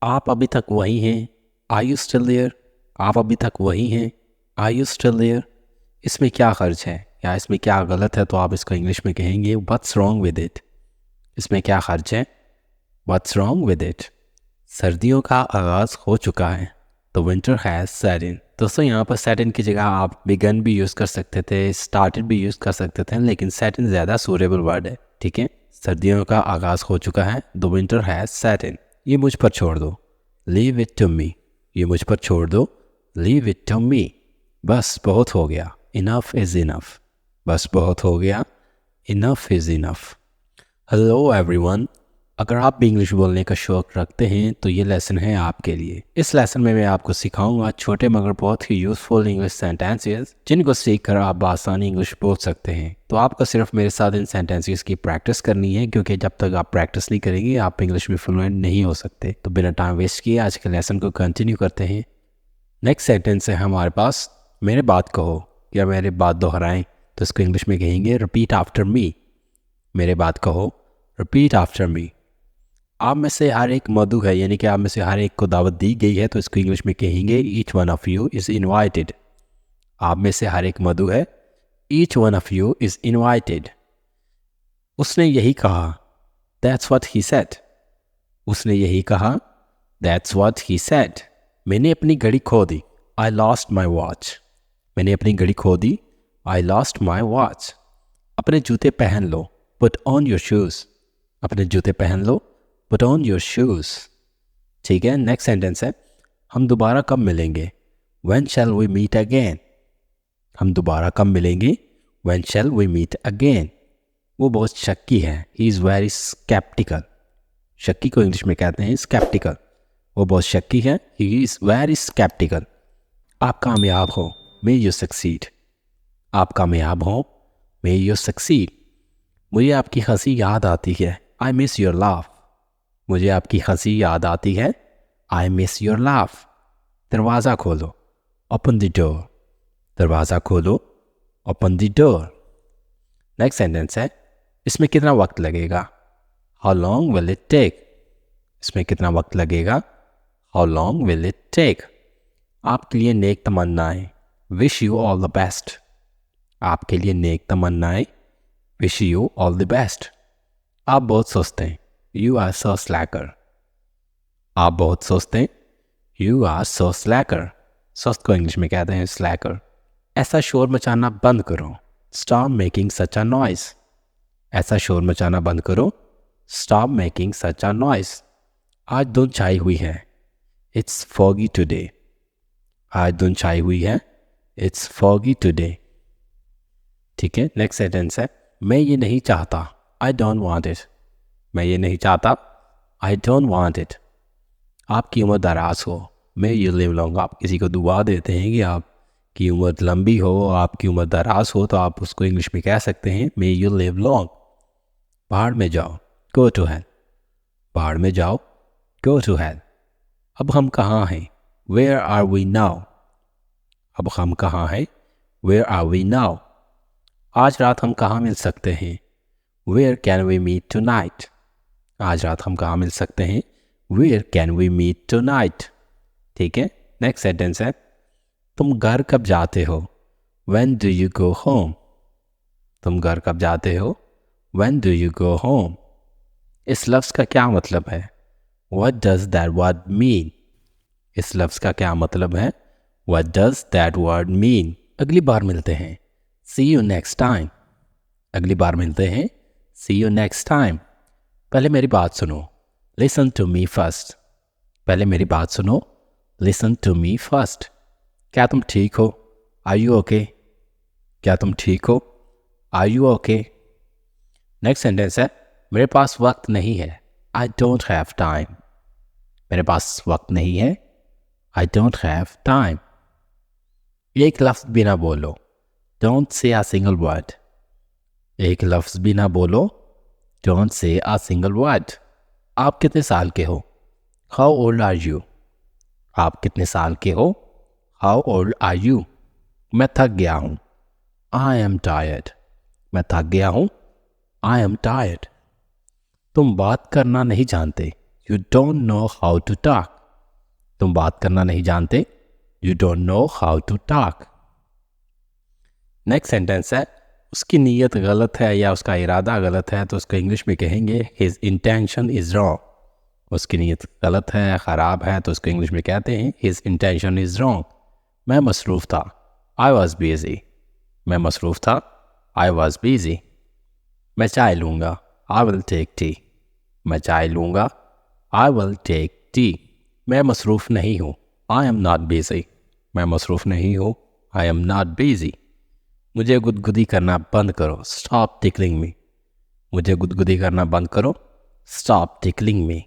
आप अभी तक वही हैं, आर यू स्टिल देयर। आप अभी तक वही हैं, आर यू स्टिल देयर। इसमें क्या खर्च है या इसमें क्या गलत है तो आप इसको इंग्लिश में कहेंगे व्हाट्स रॉन्ग विद इट। इसमें क्या खर्च है, व्हाट्स रॉन्ग विद इट। सर्दियों का आगाज़ हो चुका है, तो विंटर हैज़ सेट इन। दोस्तों यहाँ पर सेट इन की जगह आप बिगन भी यूज़ कर सकते थे, स्टार्टेड भी यूज़ कर सकते थे, लेकिन सेट इन ज़्यादा सूटेबल वर्ड है। ठीक है, सर्दियों का आगाज़ हो चुका है, द विंटर हैज़ सेट इन। ये मुझ पर छोड़ दो, लीव इट टू मी। ये मुझ पर छोड़ दो, लीव इट टू मी। बस बहुत हो गया, इनफ इज़ इनफ। बस बहुत हो गया, enough is enough. Hello everyone, अगर आप भी इंग्लिश बोलने का शौक़ रखते हैं तो ये लेसन है आपके लिए। इस लेसन में मैं आपको सिखाऊंगा छोटे मगर बहुत ही यूज़फुल इंग्लिश सेंटेंसेस, जिनको सीखकर आप बआसानी इंग्लिश बोल सकते हैं। तो आपको सिर्फ मेरे साथ इन सेंटेंसेस की प्रैक्टिस करनी है, क्योंकि जब तक आप प्रैक्टिस नहीं करेंगे आप इंग्लिश में फ्लुएंट नहीं हो सकते। तो बिना टाइम वेस्ट किए आज के लेसन को कंटिन्यू करते हैं। नेक्स्ट सेंटेंस है हमारे पास, मेरे बात कहो या मेरे बात दोहराएं, तो इसको इंग्लिश में कहेंगे रिपीट आफ्टर मी। मेरे बात कहो, रिपीट आफ्टर मी। आप में से हर एक मधु है, यानी कि आप में से हर एक को दावत दी गई है, तो इसको इंग्लिश में कहेंगे each one of you is invited. आप में से हर एक मधु है, each one of you is invited. उसने यही कहा, दैट्स व्हाट ही सेड। उसने यही कहा, दैट्स व्हाट ही सेड। मैंने अपनी घड़ी खो दी, आई लॉस्ट माई वॉच। मैंने अपनी घड़ी खो दी, आई लॉस्ट माई वॉच। अपने जूते पहन लो, पुट ऑन योर शूज़। अपने जूते पहन लो, पुट ऑन योर शूज़। ठीक है, नेक्स्ट सेंटेंस है, हम दोबारा कब मिलेंगे, when shall we meet again. हम दोबारा कब मिलेंगे, when shall we meet again. वो बहुत शक्की है, ही इज़ वेरी स्केप्टिकल। शक्की को इंग्लिश में कहते हैं स्केप्टिकल। वो बहुत शक्की है, ही इज़ वेरी स्केप्टिकल। आप कामयाब हो, मे यू सक्सीड। आप कामयाब हो, मे यू सक्सीड। मुझे आपकी हंसी याद आती है, आई मिस योर लाफ। मुझे आपकी हंसी याद आती है, आई मिस योर लाफ। दरवाज़ा खोलो, ओपन द डोर। दरवाज़ा खोलो, open the door. Next sentence है, इसमें कितना वक्त लगेगा, how long will it take. इसमें कितना वक्त लगेगा, how long will it take. आपके लिए नेक तमन्नाएं, wish you all the best. आपके लिए नेक तमन्नाएं, wish you all the best. आप बहुत सोचते हैं, यू आर सो स्लैकर। आप बहुत सोचते हैं, यू आर सो स्लैकर। सुस्त को इंग्लिश में कहते हैं स्लैकर। ऐसा शोर मचाना बंद करो, स्टॉप मेकिंग सच अ नॉइस। ऐसा शोर मचाना बंद करो, स्टॉप मेकिंग सच अ नॉइस। आज धुंध छाई हुई है, इट्स फॉगी टुडे। आज धुंध छाई हुई है, इट्स फॉगी टुडे। ठीक है, नेक्स्ट सेंटेंस है, मैं ये नहीं चाहता, आई डोंट वांट इट। मैं ये नहीं चाहता, आई डोंट वांट इट। आपकी उम्र दराज हो, मे यू लिव लॉन्ग। आप किसी को दुआ देते हैं कि आपकी उम्र लंबी हो, आपकी उम्र दराज हो, तो आप उसको इंग्लिश में कह सकते हैं मे यू लिव लॉन्ग। पहाड़ में जाओ, गो टू हेल। पहाड़ में जाओ, गो टू हेल। अब हम कहाँ हैं, वेयर आर वी नाउ। अब हम कहाँ हैं, वेयर आर वी नाउ। आज रात हम कहाँ मिल सकते हैं, where can we meet tonight. आज रात हम कहाँ मिल सकते हैं, where can we meet tonight. ठीक है, नेक्स्ट सेंटेंस है, तुम घर कब जाते हो, when do you go home. तुम घर कब जाते हो, when do you go home. इस लफ्ज़ का क्या मतलब है, what does that word mean. इस लफ्ज़ का क्या मतलब है, what does that word mean. अगली बार मिलते हैं, सी यू नेक्स्ट टाइम। अगली बार मिलते हैं, सी यू नेक्स्ट टाइम। पहले मेरी बात सुनो, लिसन टू मी फर्स्ट। पहले मेरी बात सुनो, लिसन टू मी फर्स्ट। क्या तुम ठीक हो, आर यू ओके। क्या तुम ठीक हो, are you okay. Next sentence है, मेरे पास वक्त नहीं है, आई डोंट हैव टाइम। मेरे पास वक्त नहीं है, आई डोंट हैव टाइम। एक लफ्ज़ भी ना बोलो, don't say a single word. एक लफ्ज़ भी ना बोलो, don't say a single word. आप कितने साल के हो, हाउ ओल्ड आर यू। आप कितने साल के हो, हाउ ओल्ड आर यू। मैं थक गया हूँ, आई एम टायर्ड। मैं थक गया हूँ, आई एम टायर्ड। तुम बात करना नहीं जानते, you don't know how to talk. तुम बात करना नहीं जानते, you don't know how to talk. Next sentence है, उसकी नीयत गलत है या उसका इरादा गलत है तो उसको इंग्लिश में कहेंगे हिज इंटेंशन इज़ रॉन्ग। उसकी नीयत गलत है, ख़राब है, तो उसको इंग्लिश में कहते हैं हिज इंटेंशन इज़ रॉन्ग। मैं मसरूफ़ था, आई वॉज बिजी। मैं मसरूफ़ था, आई वॉज बिजी। मैं चाय लूँगा, आई विल टेक टी। मैं चाय लूँगा, आई विल टेक टी। मैं मसरूफ़ नहीं हूँ, आई एम नॉट बिजी। मैं मसरूफ़ नहीं हूँ, आई एम नॉट बिजी। मुझे गुदगुदी करना बंद करो, स्टॉप टिकलिंग मी। मुझे गुदगुदी करना बंद करो, स्टॉप टिकलिंग मी।